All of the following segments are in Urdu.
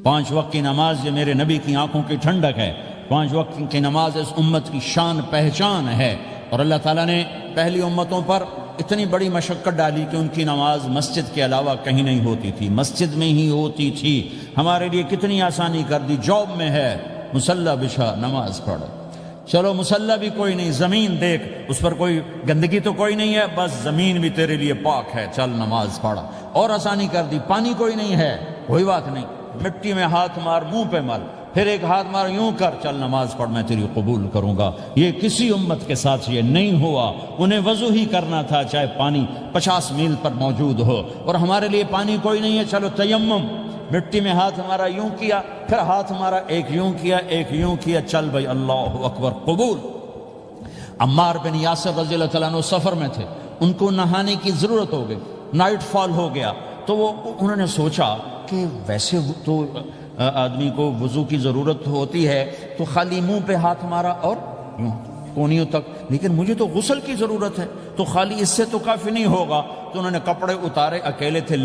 5 وقت کی نماز یہ میرے نبی کی آنکھوں کی ٹھنڈک ہے، 5 وقت کی نماز اس امت کی شان پہچان ہے۔ اور اللہ تعالیٰ نے پہلی امتوں پر اتنی بڑی مشقت ڈالی کہ ان کی نماز مسجد کے علاوہ کہیں نہیں ہوتی تھی، مسجد میں ہی ہوتی تھی۔ ہمارے لیے کتنی آسانی کر دی، جاب میں ہے مصلی بچھا نماز پڑھ، چلو مصلی بھی کوئی نہیں، زمین دیکھ اس پر کوئی گندگی تو کوئی نہیں ہے، بس زمین بھی تیرے لیے پاک ہے، چل نماز پڑھ۔ اور آسانی کر دی، پانی کوئی نہیں ہے، کوئی بات نہیں، مٹی میں ہاتھ مار، منہ پہ مل، پھر ایک ہاتھ مار، یوں کر، چل نماز پڑھ، میں تیری قبول کروں گا۔ یہ کسی امت کے ساتھ یہ نہیں ہوا، انہیں وضو ہی کرنا تھا چاہے پانی 50 میل پر موجود ہو۔ اور ہمارے لیے پانی کوئی نہیں ہے، چلو تیمم، مٹی میں ہاتھ ہمارا یوں کیا، پھر ہاتھ ہمارا ایک یوں کیا، ایک یوں کیا، چل بھائی اللہ اکبر قبول۔ عمار بن یاسر رضی اللہ تعالیٰ عنہ سفر میں تھے، ان کو نہانے کی ضرورت ہو گئی، نائٹ فال ہو گیا، تو انہوں نے سوچا کہ ویسے تو آدمی کو وضو کی ضرورت ہوتی ہے تو خالی منہ پہ ہاتھ مارا اور یوں کونیوں تک، لیکن مجھے تو غسل کی ضرورت ہے، تو خالی اس سے تو کافی نہیں ہوگا۔ تو انہوں نے کپڑے اتارے، اکیلے تھے،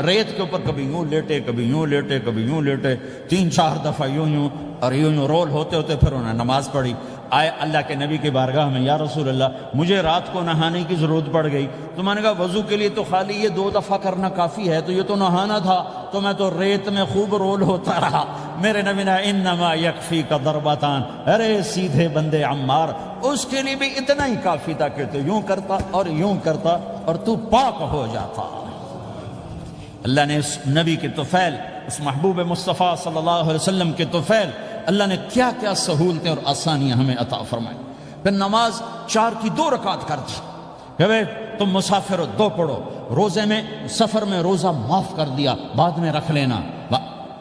ریت کے اوپر کبھی یوں لیٹے، کبھی یوں لیٹے، کبھی یوں لیٹے، 3-4 دفعہ یوں یوں اور یوں رول ہوتے ہوتے پھر انہوں نے نماز پڑھی۔ آئے اللہ کے نبی کی بارگاہ میں، یا رسول اللہ مجھے رات کو نہانے کی ضرورت پڑ گئی، تو میں نے کہا وضو کے لیے تو خالی یہ 2 دفعہ کرنا کافی ہے، تو یہ تو نہانا تھا، تو میں تو ریت میں خوب رول ہوتا رہا۔ میرے نبی نے انما یکفیک ضربتان، ارے سیدھے بندے عمار، اس کے لیے بھی اتنا ہی کافی تھا کہ تو یوں کرتا اور یوں کرتا اور تو پاک ہو جاتا۔ اللہ نے اس نبی کے طفیل، اس محبوب مصطفیٰ صلی اللہ علیہ وسلم کے طفیل، اللہ نے کیا کیا سہولتیں اور آسانیاں ہمیں عطا فرمائیں۔ پھر نماز 4 کی 2 رکعت کر دی کہ بھئی تم مسافر ہو 2 پڑھو، روزے میں سفر میں روزہ معاف کر دیا، بعد میں رکھ لینا،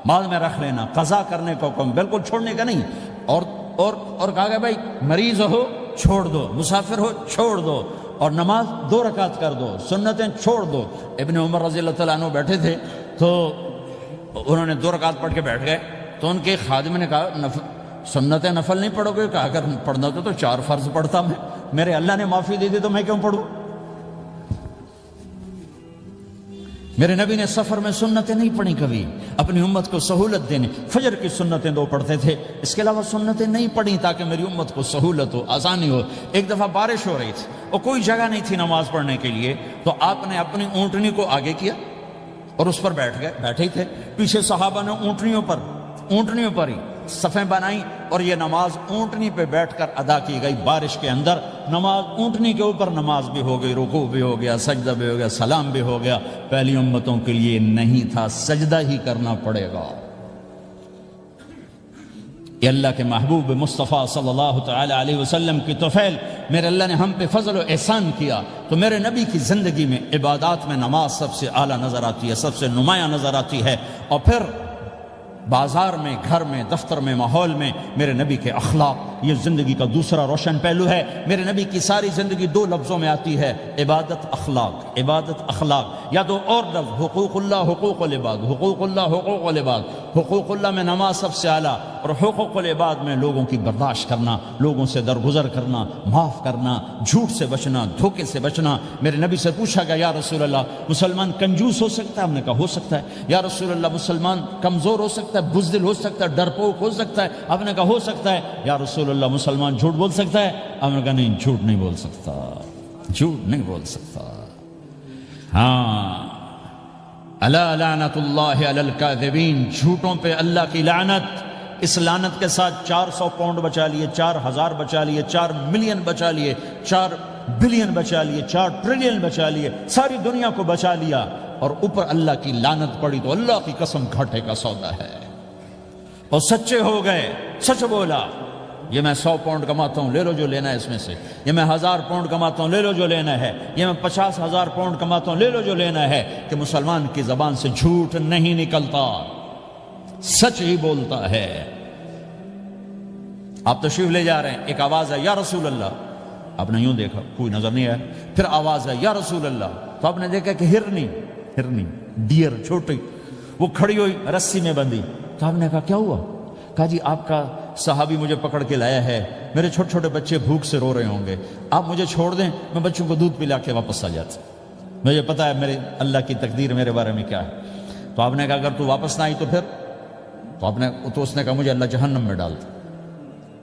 بعد میں رکھ لینا، قضا کرنے کا حکم، بالکل چھوڑنے کا نہیں۔ اور کہا کہ بھائی مریض ہو چھوڑ دو، مسافر ہو چھوڑ دو، اور نماز 2 رکعت کر دو، سنتیں چھوڑ دو۔ ابن عمر رضی اللہ تعالیٰ عنہ بیٹھے تھے تو انہوں نے 2 رکعت پڑھ کے بیٹھ گئے، تو ان کے خادم نے کہا سنت نفل نہیں پڑھو گے؟ کہا اگر پڑھنا تو 4 فرض پڑھتا میں، میرے اللہ نے معافی دے دی تو میں کیوں پڑھوں؟ میرے نبی نے سفر میں سنتیں نہیں پڑھی کبھی، اپنی امت کو سہولت دینے، فجر کی سنتیں 2 پڑھتے تھے، اس کے علاوہ سنتیں نہیں پڑھی تاکہ میری امت کو سہولت ہو، آسانی ہو۔ ایک دفعہ بارش ہو رہی تھی اور کوئی جگہ نہیں تھی نماز پڑھنے کے لیے، تو آپ نے اپنی اونٹنی کو آگے کیا اور اس پر بیٹھ گئے، بیٹھے ہی تھے، پیچھے صحابہ نے اونٹنیوں پر ہی صفیں بنائیں، اور یہ نماز اونٹنی پہ بیٹھ کر ادا کی گئی بارش کے اندر۔ نماز اونٹنی کے اوپر نماز بھی ہو گئی، رکوع بھی ہو گیا، سجدہ بھی ہو گیا، سلام بھی ہو گیا۔ پہلی امتوں کے لیے نہیں تھا، سجدہ ہی کرنا پڑے گا۔ یہ اللہ کے محبوب مصطفیٰ صلی اللہ تعالی علیہ وسلم کی طفیل، میرے اللہ نے ہم پہ فضل و احسان کیا، تو میرے نبی کی زندگی میں عبادات میں نماز سب سے اعلیٰ نظر آتی ہے، سب سے نمایاں نظر آتی ہے۔ اور پھر بازار میں، گھر میں، دفتر میں، ماحول میں میرے نبی کے اخلاق، یہ زندگی کا دوسرا روشن پہلو ہے۔ میرے نبی کی ساری زندگی 2 لفظوں میں آتی ہے، عبادت اخلاق، عبادت اخلاق، یا 2 اور لفظ، حقوق اللہ حقوق العباد، حقوق اللہ حقوق العباد۔ حقوق اللہ میں نماز سب سے اعلیٰ، اور حقوق العباد میں لوگوں کی برداشت کرنا، لوگوں سے درگزر کرنا، معاف کرنا، جھوٹ سے بچنا، دھوکے سے بچنا۔ میرے نبی سے پوچھا گیا، یا رسول اللہ مسلمان کنجوس ہو سکتا ہے؟ ہم نے کہا ہو سکتا ہے۔ یا رسول اللہ مسلمان کمزور ہو سکتا ہے، بزدل ہو سکتا ہے، ڈرپوک ہو سکتا ہے؟ آپ نے کہا ہو سکتا ہے۔ یا رسول اللہ مسلمان جھوٹ بول سکتا ہے؟ آپ نے کہا نہیں، جھوٹ نہیں بول سکتا، جھوٹ نہیں بول سکتا۔ ہاں، الا لعنت اللہ علی الکاذبین، جھوٹوں پہ اللہ کی لعنت۔ اس لعنت کے ساتھ 400 پاؤنڈ بچا لیے، 4000 بچا لیے، 4 ملین بچا لیے، 4 بلین بچا لیے، 4 ٹریلین بچا لیے، ساری دنیا کو بچا لیا، اور اوپر اللہ کی لعنت پڑی تو اللہ کی قسم گھاٹے کا سودا ہے۔ اور سچے ہو گئے، سچ بولا، یہ میں 100 پاؤنڈ کماتا ہوں، لے لو جو لینا ہے اس میں سے، یہ میں 1000 پاؤنڈ کماتا ہوں، لے لو جو لینا ہے، یہ میں 50,000 پاؤنڈ کماتا ہوں، لے لو جو لینا ہے، کہ مسلمان کی زبان سے جھوٹ نہیں نکلتا، سچ ہی بولتا ہے۔ آپ تشریف لے جا رہے ہیں، ایک آواز ہے یا رسول اللہ، آپ نے یوں دیکھا، کوئی نظر نہیں آیا، پھر آواز ہے یا رسول اللہ، تو آپ نے دیکھا کہ ہرنی ڈیئر چھوٹی وہ کھڑی ہوئی، رسی میں بندھی، تو آپ نے کہا کیا ہوا؟ کہا جی آپ کا صحابی مجھے پکڑ کے لایا ہے، میرے چھوٹے چھوٹے بچے بھوک سے رو رہے ہوں گے، آپ مجھے چھوڑ دیں، میں بچوں کو دودھ پلا کے واپس آ جاتا، مجھے پتا ہے میرے اللہ کی تقدیر میرے بارے میں کیا ہے۔ تو آپ نے کہا اگر تو واپس نہ آئی تو پھر تو اس نے کہا مجھے اللہ جہنم میں ڈال دے.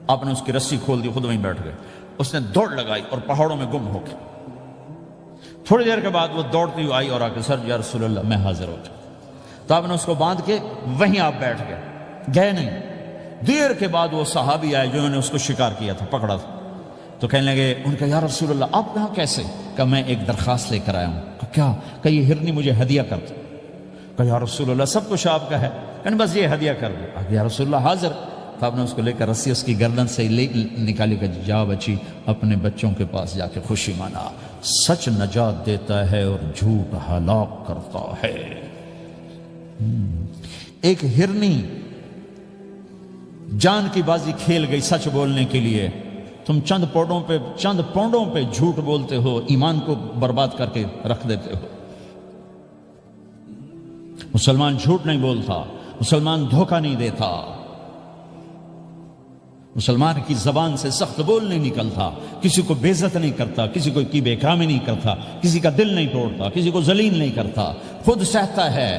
آپ نے اس کی رسی کھول دی, خود وہیں بیٹھ گئے. اس نے دوڑ لگائی اور پہاڑوں میں گم ہو گیا. تھوڑی دیر کے بعد وہ دوڑتی ہوئی آئی اور آ کے سر یا رسول اللہ میں حاضر ہو جاؤں. تو آپ نے اس کو باندھ کے وہیں آپ بیٹھ گئے نہیں. دیر کے بعد وہ صحابی آئے جنہوں نے اس کو شکار کیا تھا, پکڑا تھا. تو کہنے لگے, ان کا یا رسول اللہ آپ یہاں کیسے؟ کہ میں ایک درخواست لے کر آیا ہوں. کہ کیا؟ کہ یہ ہرنی مجھے ہدیہ کر دو. کہ یا رسول اللہ سب کچھ آپ کا ہے, کہ بس یہ ہدیہ کر دو. یا رسول اللہ حاضر. تو آپ نے اس کو لے کر رسی اس کی گردن سے نکالی کہ جا بچی اپنے بچوں کے پاس جا کے خوشی منا. سچ نجات دیتا ہے اور جھوٹ ہلاک کرتا ہے. ایک ہرنی جان کی بازی کھیل گئی سچ بولنے کے لیے. تم چند پونڈوں پہ جھوٹ بولتے ہو, ایمان کو برباد کر کے رکھ دیتے ہو. مسلمان جھوٹ نہیں بولتا, مسلمان دھوکہ نہیں دیتا, مسلمان کی زبان سے سخت بول نہیں نکلتا, کسی کو بے عزت نہیں کرتا, کسی کو کی بے اکرامی نہیں کرتا, کسی کا دل نہیں توڑتا, کسی کو ذلیل نہیں کرتا, خود سہتا ہے,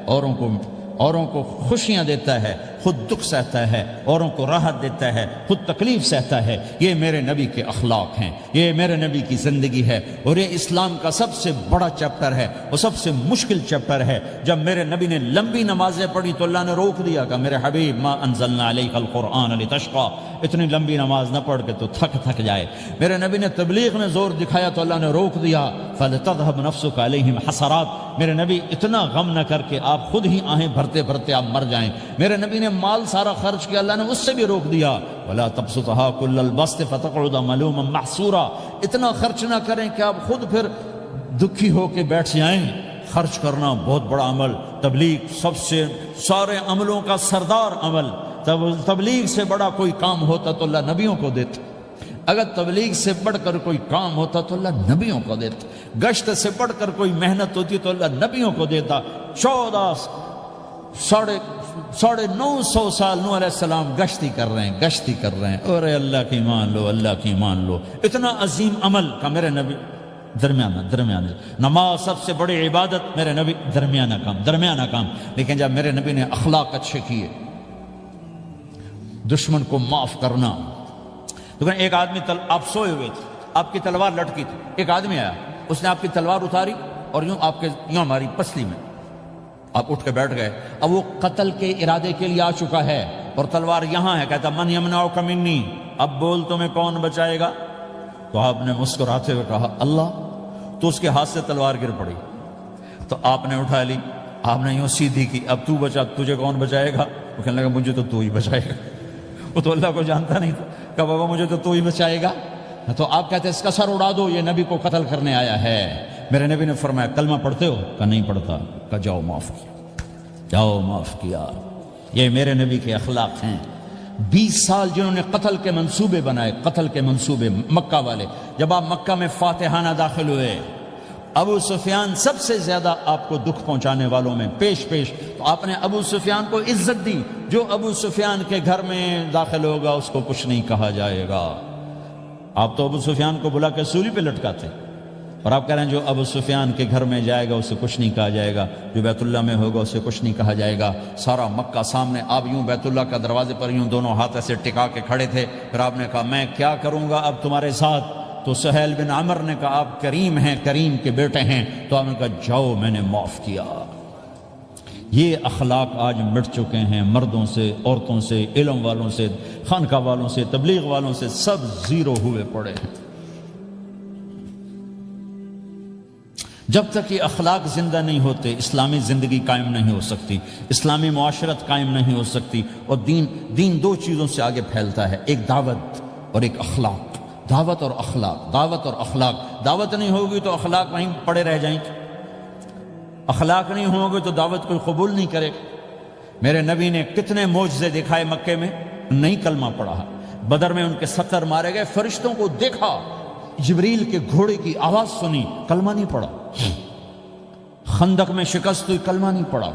اوروں کو خوشیاں دیتا ہے, خود دکھ سہتا ہے, اوروں کو راحت دیتا ہے, خود تکلیف سہتا ہے. یہ میرے نبی کے اخلاق ہیں, یہ میرے نبی کی زندگی ہے, اور یہ اسلام کا سب سے بڑا چیپٹر ہے, وہ سب سے مشکل چیپٹر ہے. جب میرے نبی نے لمبی نمازیں پڑھی تو اللہ نے روک دیا کہ میرے حبیب ما انزلنا علیک القرآن لتشقى, اتنی لمبی نماز نہ پڑھ کے تو تھک جائے. میرے نبی نے تبلیغ میں زور دکھایا تو اللہ نے روک دیا, فلتذهب نفسك علیہم حسرات. میرے نبی اتنا غم نہ کر کے آپ خود ہی آہیں بھرتے آپ مر جائیں. میرے نبی نے مال سارا خرچ کیا, اللہ نے اس سے بھی روک دیا. ولا تبسطها كل البسط فتقعد ملوما محسورا. اتنا خرچ نہ کریں کہ آپ خود پھر دکھی ہو کے بیٹھ جائیں. خرچ کرنا بہت بڑا عمل, تبلیغ سب سے سارے عملوں کا سردار عمل. تبلیغ سے بڑا کوئی کام ہوتا تو اللہ نبیوں کو دیتا. اگر تبلیغ سے بڑھ کر کوئی کام ہوتا تو اللہ نبیوں کو دیتا. گشت سے بڑھ کر کوئی محنت ہوتی تو اللہ نبیوں کو دیتا. 950 سال نوح علیہ السلام گشتی کر رہے ہیں. اور اللہ کی مان لو. اتنا عظیم عمل کا میرے نبی درمیانہ. نماز سب سے بڑی عبادت, میرے نبی درمیانہ کام. لیکن جب میرے نبی نے اخلاق اچھے کیے, دشمن کو معاف کرنا. تو ایک آدمی آپ سوئے ہوئے تھے, آپ کی تلوار لٹکی تھی, ایک آدمی آیا, اس نے آپ کی تلوار اتاری اور یوں ہماری پسلی میں. آپ اٹھ کے بیٹھ گئے. اب وہ قتل کے ارادے کے لیے آ چکا ہے اور تلوار یہاں ہے. کہتا من یمنعک منی, اب بول تمہیں کون بچائے گا؟ تو آپ نے مسکراتے ہوئے کہا اللہ. تو اس کے ہاتھ سے تلوار گر پڑی. تو آپ نے اٹھا لی, آپ نے یوں سیدھی کی, اب تو بچا, تجھے کون بچائے گا؟ وہ کہنے لگا مجھے تو ہی بچائے گا. وہ تو اللہ کو جانتا نہیں تھا. کہا بابا مجھے تو ہی بچائے گا. تو آپ کہتے ہیں اس کا سر اڑا دو, یہ نبی کو قتل کرنے آیا ہے. میرے نبی نے فرمایا کلمہ پڑھتے ہو؟ کہا نہیں پڑھتا. کہا جاؤ معاف کیا. یہ میرے نبی کے اخلاق ہیں. 20 سال جنہوں نے قتل کے منصوبے بنائے, مکہ والے. جب آپ مکہ میں فاتحانہ داخل ہوئے, ابو سفیان سب سے زیادہ آپ کو دکھ پہنچانے والوں میں پیش. تو آپ نے ابو سفیان کو عزت دی. جو ابو سفیان کے گھر میں داخل ہوگا اس کو کچھ نہیں کہا جائے گا. آپ تو ابو سفیان کو بلا کے سولی پہ لٹکاتے, اور آپ کہہ رہے ہیں جو ابو سفیان کے گھر میں جائے گا اسے کچھ نہیں کہا جائے گا, جو بیت اللہ میں ہوگا اسے کچھ نہیں کہا جائے گا. سارا مکہ سامنے, آپ یوں بیت اللہ کا دروازے پر یوں دونوں ہاتھ ایسے ٹکا کے کھڑے تھے. پھر آپ نے کہا میں کیا کروں گا اب تمہارے ساتھ؟ تو سہیل بن عمر نے کہا آپ کریم ہیں, کریم کے بیٹے ہیں. تو آپ نے کہا جاؤ میں نے معاف کیا. یہ اخلاق آج مٹ چکے ہیں. مردوں سے, عورتوں سے, علم والوں سے, خانقاہ والوں سے, تبلیغ والوں سے, سب زیرو ہوئے پڑے ہیں. جب تک یہ اخلاق زندہ نہیں ہوتے اسلامی زندگی قائم نہیں ہو سکتی, اسلامی معاشرت قائم نہیں ہو سکتی. اور دین 2 چیزوں سے آگے پھیلتا ہے, ایک دعوت اور ایک اخلاق. دعوت اور اخلاق. دعوت نہیں ہوگی تو اخلاق وہیں پڑے رہ جائیں گے. اخلاق نہیں ہوں گے تو دعوت کوئی قبول نہیں کرے. میرے نبی نے کتنے معجزے دکھائے مکے میں, نہیں کلمہ پڑھا. بدر میں ان کے 70 مارے گئے, فرشتوں کو دیکھا, جبریل کے گھوڑے کی آواز سنی, کلمہ نہیں پڑھا. خندق میں شکست ہوئی, کلمہ نہیں پڑھا.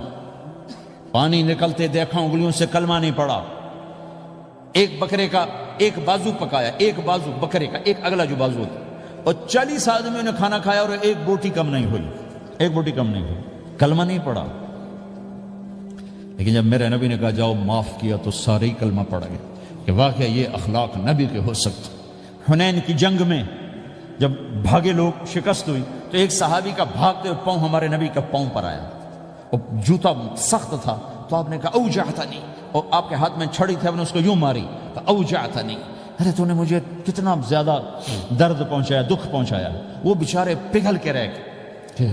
پانی نکلتے دیکھا, انگلیوں سے کلمہ نہیں پڑھا. ایک بکرے کا ایک بازو پکایا, ایک بازو بکرے کا, ایک اگلا جو بازو ہوتا, اور 40 آدمیوں نے کھانا کھایا اور ایک بوٹی کم نہیں ہوئی. کلمہ نہیں پڑھا. لیکن جب میرے نبی نے کہا جاؤ معاف کیا تو سارے ہی کلمہ پڑ گئے کہ واقعہ یہ اخلاق نبی کے ہو سکتے. حنین کی جنگ میں جب بھاگے لوگ، شکست ہوئی، تو ایک صحابی کا بھاگتے ہوئے پاؤں ہمارے نبی کا پاؤں پر آیا، اور جوتا سخت تھا، تو آپ نے کہا اوجعتنی، اور آپ کے ہاتھ میں چھڑی تھی، آپ نے اس کو یوں ماری، اوجعتنی، ارے تو نے مجھے کتنا زیادہ درد پہنچایا، دکھ پہنچایا. وہ بیچارے پگھل کے رہ گئے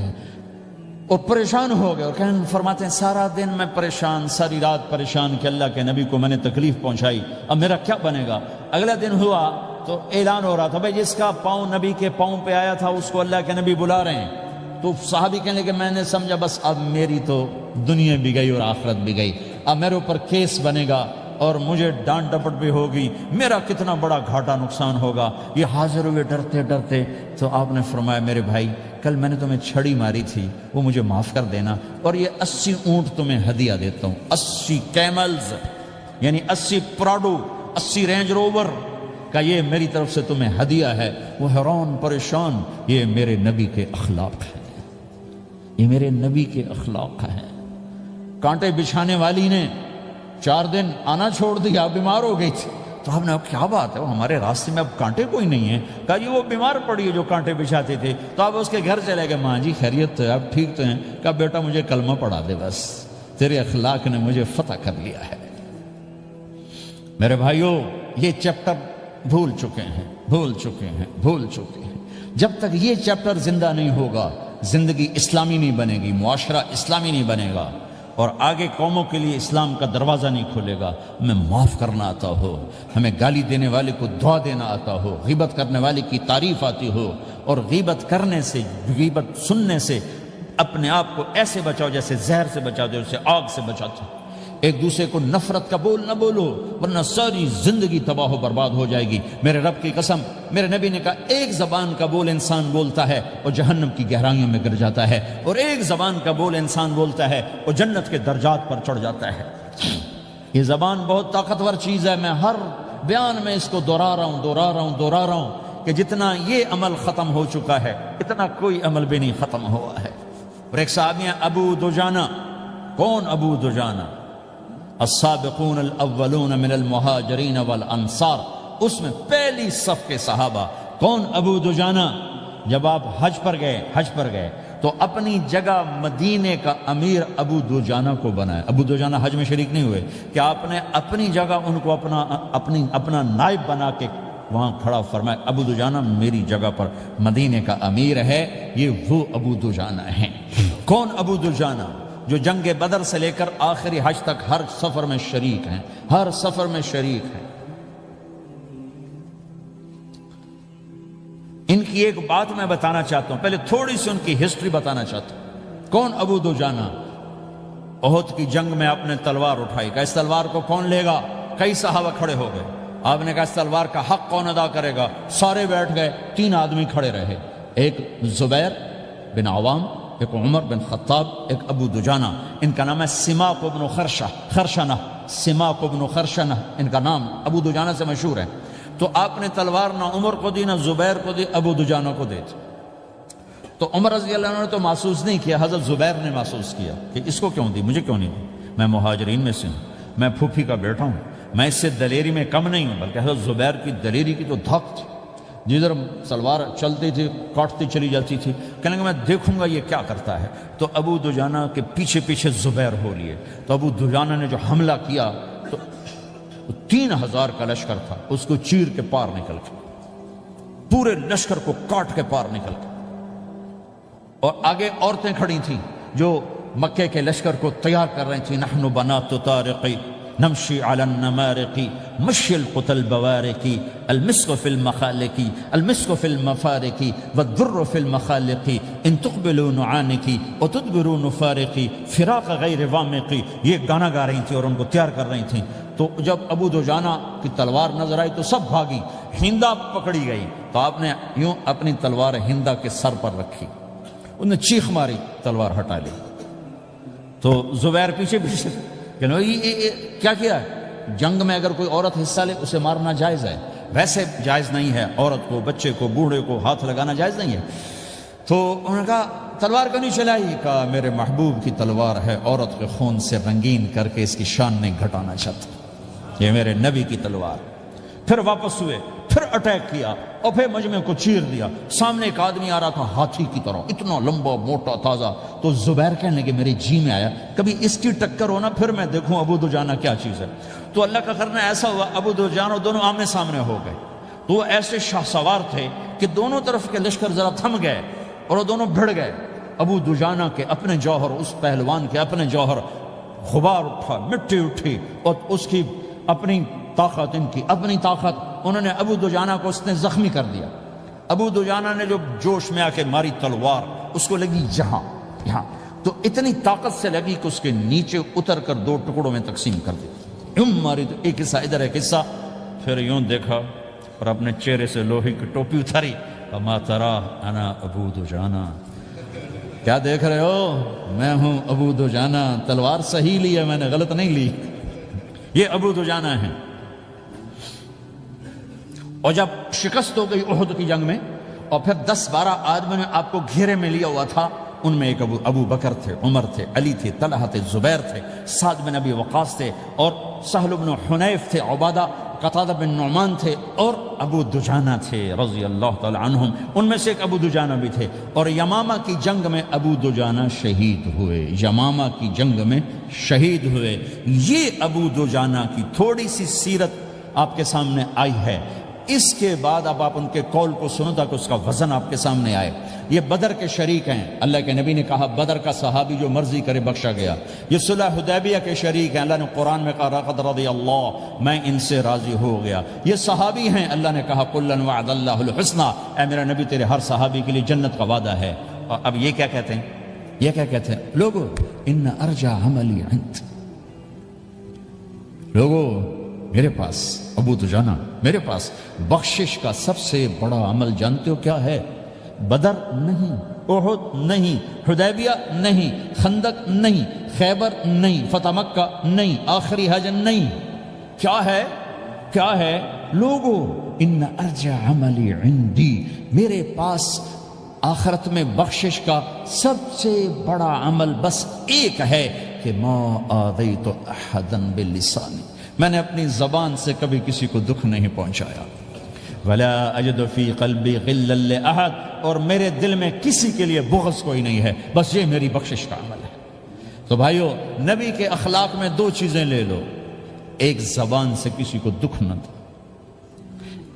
اور پریشان ہو گئے، اور فرماتے ہیں سارا دن میں پریشان، ساری رات پریشان کہ اللہ کے نبی کو میں نے تکلیف پہنچائی، اب میرا کیا بنے گا. اگلا دن ہوا تو اعلان ہو رہا تھا بھائی جس کا پاؤں نبی کے پاؤں پہ آیا تھا اس کو اللہ کے نبی بلا رہے ہیں. تو صحابی کہنے لگے میں نے سمجھا بس اب میری تو دنیا بھی گئی اور آخرت بھی گئی، اب میرے اوپر کیس بنے گا اور مجھے ڈانٹ ڈپٹ بھی ہوگی، میرا کتنا بڑا گھاٹا نقصان ہوگا. یہ حاضر ہوئے ڈرتے ڈرتے. تو آپ نے فرمایا میرے بھائی کل میں نے تمہیں چھڑی ماری تھی، وہ مجھے معاف کر دینا، اور یہ 80 اونٹ تمہیں ہدیہ دیتا ہوں، 80 کیملز یعنی 80 پراڈو، 80 رینج روور کا یہ میری طرف سے تمہیں ہدیہ ہے. وہ حیران پریشان، یہ میرے نبی کے اخلاق ہیں، یہ میرے نبی کے اخلاق ہیں. کانٹے بچھانے والی نے 4 دن آنا چھوڑ دیا، بیمار ہو گئی تھی. تو آپ نے کیا بات ہے، وہ ہمارے راستے میں اب کانٹے کوئی نہیں ہیں. کہا یہ وہ بیمار پڑی ہے جو کانٹے بچھاتے تھے. تو آپ اس کے گھر چلے گئے، ماں جی خیریت تو ہے، آپ ٹھیک تو ہیں؟ کہا بیٹا مجھے کلمہ پڑھا دے، بس تیرے اخلاق نے مجھے فتح کر لیا ہے. میرے بھائیوں یہ چیپٹر بھول چکے ہیں، بھول چکے ہیں، بھول چکے ہیں. جب تک یہ چیپٹر زندہ نہیں ہوگا زندگی اسلامی نہیں بنے گی، معاشرہ اسلامی نہیں بنے گا، اور آگے قوموں کے لیے اسلام کا دروازہ نہیں کھلے گا. ہمیں معاف کرنا آتا ہو، ہمیں گالی دینے والے کو دعا دینا آتا ہو، غیبت کرنے والے کی تعریف آتی ہو، اور غیبت کرنے سے، غیبت سننے سے اپنے آپ کو ایسے بچاؤ جیسے زہر سے بچاؤ، جیسے آگ سے بچاتے. ایک دوسرے کو نفرت کا بول نہ بولو ورنہ ساری زندگی تباہ و برباد ہو جائے گی. میرے رب کی قسم، میرے نبی نے کہا ایک زبان کا بول انسان بولتا ہے اور جہنم کی گہرائیوں میں گر جاتا ہے، اور ایک زبان کا بول انسان بولتا ہے اور جنت کے درجات پر چڑھ جاتا ہے. یہ زبان بہت طاقتور چیز ہے. میں ہر بیان میں اس کو دہرا رہا ہوں کہ جتنا یہ عمل ختم ہو چکا ہے اتنا کوئی عمل بھی نہیں ختم ہوا ہے. اور ایک صحابی ہیں ابو دجانہ. کون ابو دجانہ؟ السابقون الاولون من المہاجرین والانصار، اس میں پہلی صف کے صحابہ. کون ابو دجانہ؟ جب آپ حج پر گئے تو اپنی جگہ مدینے کا امیر ابو دجانہ کو بنایا. ابو دجانہ حج میں شریک نہیں ہوئے کہ آپ نے اپنی جگہ ان کو اپنا نائب بنا کے وہاں کھڑا فرمایا ابو دجانہ میری جگہ پر مدینے کا امیر ہے. یہ وہ ابو دجانہ ہیں. کون ابو دجانہ؟ جو جنگ بدر سے لے کر آخری حج تک ہر سفر میں شریک ہیں، ہر سفر میں شریک ہیں. ان کی ایک بات میں بتانا چاہتا ہوں، پہلے تھوڑی سی ان کی ہسٹری بتانا چاہتا ہوں. کون ابو دجانہ؟ احد کی جنگ میں آپ نے تلوار اٹھائی، کہا اس تلوار کو کون لے گا؟ کئی صحابہ کھڑے ہو گئے. آپ نے کہا اس تلوار کا حق کون ادا کرے گا؟ سارے بیٹھ گئے. 3 آدمی کھڑے رہے، ایک زبیر بن عوام، ایک عمر بن خطاب، ایک ابو دجانہ. ان کا نام ہے سماک بن خرشنہ. سماک بن خرشنہ ان کا نام ابو دجانہ سے مشہور ہے. تو آپ نے تلوار نہ عمر کو دی، نہ زبیر کو دی، ابو دجانہ کو دے دی. تو عمر رضی اللہ عنہ نے تو محسوس نہیں کیا، حضرت زبیر نے محسوس کیا کہ اس کو کیوں دی، مجھے کیوں نہیں دی؟ میں مہاجرین میں سے ہوں، میں پھوپھی کا بیٹا ہوں، میں اس سے دلیری میں کم نہیں ہوں. بلکہ حضرت زبیر کی دلیری کی تو دھک تھی، جدھر سلوار چلتی تھی کاٹتی چلی جاتی تھی. کہنے لگا میں دیکھوں گا یہ کیا کرتا ہے. تو ابو دجانہ کے پیچھے پیچھے زبیر ہو لیے. تو ابو دجانہ نے جو حملہ کیا تو 3000 کا لشکر تھا، اس کو چیر کے پار نکل کے، پورے لشکر کو کاٹ کے پار نکل کے. اور آگے عورتیں کھڑی تھیں جو مکے کے لشکر کو تیار کر رہی تھیں. نحن بنات طارقی نمشی علی النمارقی مشی القتل بوارقی المسک فی المخالقی المسک فی المفارقی والدر فی المخالقی ان تقبلوا نعانقی وتدبروا نفارقی فراق غیر وامقی. یہ گانا گا رہی تھیں اور ان کو تیار کر رہی تھیں. تو جب ابو دجانہ کی تلوار نظر آئی تو سب بھاگی. ہندا پکڑی گئی تو آپ نے یوں اپنی تلوار ہندا کے سر پر رکھی، انہوں نے چیخ ماری، تلوار ہٹا لی. تو زبیر پیچھے پیچھے کہ کیا کیا ہے؟ جنگ میں اگر کوئی عورت حصہ لے اسے مارنا جائز ہے، ویسے جائز نہیں ہے. عورت کو، بچے کو، بوڑھے کو ہاتھ لگانا جائز نہیں ہے. تو انہوں نے کہا تلوار کیوں نہیں چلائی؟ کہا میرے محبوب کی تلوار ہے، عورت کے خون سے رنگین کر کے اس کی شان نہیں گھٹانا چاہتا، یہ میرے نبی کی تلوار۔ پھر واپس ہوئے، پھر اٹیک کیا اور پھر مجمع کو چیر دیا۔ سامنے ایک آدمی آ رہا تھا ہاتھی کی طرح، اتنا لمبا موٹا تازہ، تو زبیر کہنے لگے میرے جی میں آیا کبھی اس کی ٹکر ہونا پھر میں دیکھوں ابو دجانہ کیا چیز ہے۔ تو اللہ کا کرنا ایسا ہوا، ابو دجانہ دونوں آمنے سامنے ہو گئے۔ تو وہ ایسے شاہ سوار تھے کہ دونوں طرف کے لشکر ذرا تھم گئے اور وہ دونوں بھڑ گئے۔ ابو دجانہ کے اپنے جوہر، اس پہلوان کے اپنے جوہر، غبار اٹھا، مٹی اٹھی، اور اس کی اپنی طاقت، ان کی اپنی طاقت، انہوں نے ابو دجانہ کو اس نے زخمی کر دیا۔ ابو دجانہ نے جو جوش میں آ کے ماری تلوار، اس کو لگی یہاں، تو اتنی طاقت سے لگی کہ اس کے نیچے اتر کر 2 ٹکڑوں میں تقسیم کر دی۔ یوں ماری تو ایک حصہ ادھر، ایک حصہ، پھر یوں دیکھا اور اپنے چہرے سے لوہے کی ٹوپی اتاری، اما ترا انا ابو دجانہ، کیا دیکھ رہے ہو؟ میں ہوں ابو دجانہ، تلوار صحیح لی ہے میں نے، غلط نہیں لی، یہ ابو دجانہ ہیں۔ اور جب شکست ہو گئی احد کی جنگ میں، اور پھر 10-12 آدمیوں نے آپ کو گھیرے میں لیا ہوا تھا، ان میں ایک ابو بکر تھے، عمر تھے، علی تھے، طلحہ تھے، زبیر تھے، سعد بن ابی وقاص تھے، اور سہل بن حنیف تھے، عبادہ قتادہ بن نعمان تھے، اور ابو دجانہ تھے رضی اللہ تعالی عنہم، ان میں سے ایک ابو دجانہ بھی تھے۔ اور یمامہ کی جنگ میں ابو دجانہ شہید ہوئے، یمامہ کی جنگ میں شہید ہوئے۔ یہ ابو دجانہ کی تھوڑی سی سیرت آپ کے سامنے آئی ہے۔ اس کے بعد اب آپ ان کے قول کو سنو تاکہ اس کا وزن آپ کے سامنے آئے۔ یہ بدر کے شریک ہیں، اللہ کے نبی نے کہا بدر کا صحابی جو مرضی کرے بخشا گیا۔ یہ صلح حدیبیہ کے شریک ہیں، اللہ نے قرآن میں کہا لقد رضی اللہ، میں ان سے راضی ہو گیا۔ یہ صحابی ہیں، اللہ نے کہا کلا وعد اللہ الحسنى، اے میرا نبی تیرے ہر صحابی کے لیے جنت کا وعدہ ہے۔ اور اب یہ کیا کہتے ہیں؟ یہ کیا کہتے ہیں لوگو؟ ان ارجع عملی عند، لوگو میرے پاس، ابو دجانہ میرے پاس بخشش کا سب سے بڑا عمل جانتے ہو کیا ہے؟ بدر نہیں، احد نہیں، حدیبیہ نہیں، خندق نہیں، خیبر نہیں، فتح مکہ نہیں، آخری حج نہیں، کیا ہے؟ کیا ہے لوگو؟ ان ارجع عملی عندی، میرے پاس آخرت میں بخشش کا سب سے بڑا عمل بس ایک ہے کہ ما آذیت احدا بلسانی، میں نے اپنی زبان سے کبھی کسی کو دکھ نہیں پہنچایا۔ ولا اجد فی قلبی غلا لاحد، اور میرے دل میں کسی کے لیے بغض کوئی نہیں ہے، بس یہ میری بخشش کا عمل ہے۔ تو بھائیو، نبی کے اخلاق میں 2 چیزیں لے لو، ایک زبان سے کسی کو دکھ نہ دو،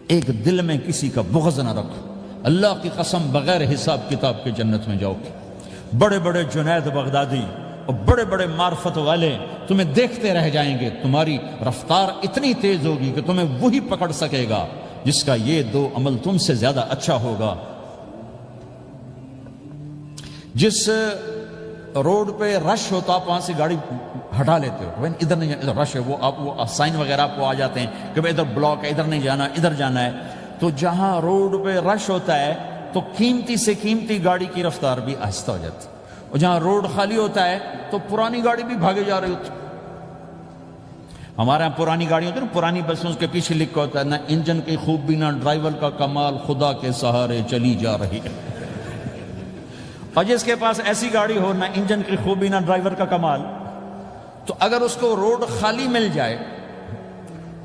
ایک دل میں کسی کا بغض نہ رکھو۔ اللہ کی قسم بغیر حساب کتاب کے جنت میں جاؤ گے۔ بڑے بڑے جنید بغدادی اور بڑے بڑے معرفت والے تمہیں دیکھتے رہ جائیں گے، تمہاری رفتار اتنی تیز ہوگی کہ تمہیں وہی پکڑ سکے گا جس کا یہ 2 عمل تم سے زیادہ اچھا ہوگا۔ جس روڈ پہ رش ہوتا آپ وہاں سے گاڑی ہٹا لیتے ہو، ادھر نہیں جانا، ادھر رش ہے، وہ سائن وغیرہ آپ کو آ جاتے ہیں کہ بھائی ادھر بلاک ہے، ادھر نہیں جانا، ادھر جانا ہے۔ تو جہاں روڈ پہ رش ہوتا ہے تو قیمتی سے قیمتی گاڑی کی رفتار بھی آہستہ ہو جاتی ہے، اور جہاں روڈ خالی ہوتا ہے تو پرانی گاڑی بھی بھاگے جا رہی ہوتی۔ ہمارے یہاں پرانی گاڑی ہوتی ہے نا، پرانی بسوں کے پیچھے لکھا ہوتا ہے نہ انجن کی خوبی نہ ڈرائیور کا کمال، خدا کے سہارے چلی جا رہی ہے۔ اور جس کے پاس ایسی گاڑی ہو، نہ انجن کی خوبی نہ ڈرائیور کا کمال، تو اگر اس کو روڈ خالی مل جائے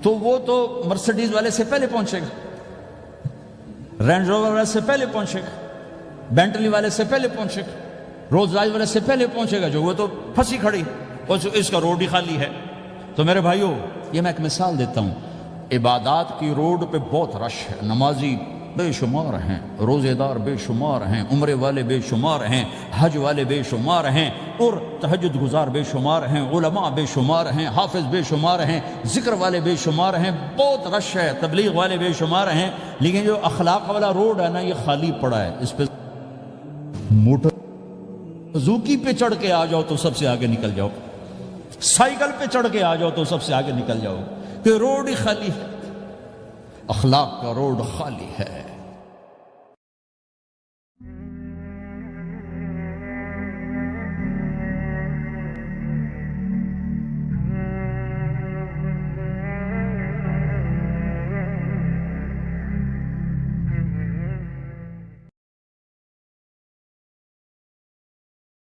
تو وہ تو مرسیڈیز والے سے پہلے پہنچے گا، رینج روور والے سے پہلے پہنچے گا، بینٹلی والے سے پہلے پہنچے گا، رولز رائس والے سے پہلے پہنچے گا، جو وہ تو پھنسی کھڑی اور اس کا روڈ ہی خالی ہے۔ تو میرے بھائیو، یہ میں ایک مثال دیتا ہوں، عبادات کی روڈ پہ بہت رش ہے، نمازی بے شمار ہیں، روزے دار بے شمار ہیں، عمرے والے بے شمار ہیں، حج والے بے شمار ہیں، اور تہجد گزار بے شمار ہیں، علماء بے شمار ہیں، حافظ بے شمار ہیں، ذکر والے بے شمار ہیں، بہت رش ہے، تبلیغ والے بے شمار ہیں، لیکن جو اخلاق والا روڈ ہے نا، یہ خالی پڑا ہے۔ اس پہ موٹر زوکی پہ چڑھ کے آ جاؤ تو سب سے آگے نکل جاؤ، سائیکل پہ چڑھ کے آ جاؤ تو سب سے آگے نکل جاؤ، کہ روڈ ہی خالی ہے، اخلاق کا روڈ خالی ہے۔